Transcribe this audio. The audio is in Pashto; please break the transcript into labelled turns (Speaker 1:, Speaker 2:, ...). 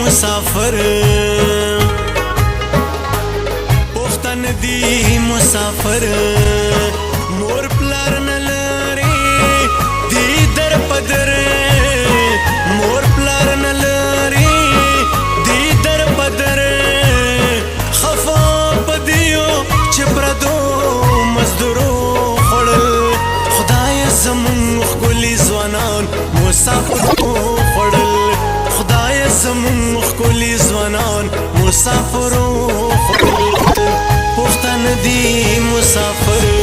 Speaker 1: مسافر پختن دی مسافر مور پلار نلری دی در پدر مور پلار نلری دی در پدر خفا پدیو چپردو مزدورو خړل خدای زمون خګلی ځوانان مسافرو خړل خدای زمون خګلی ځوانان مسافرو خړل پښتن دی مسافر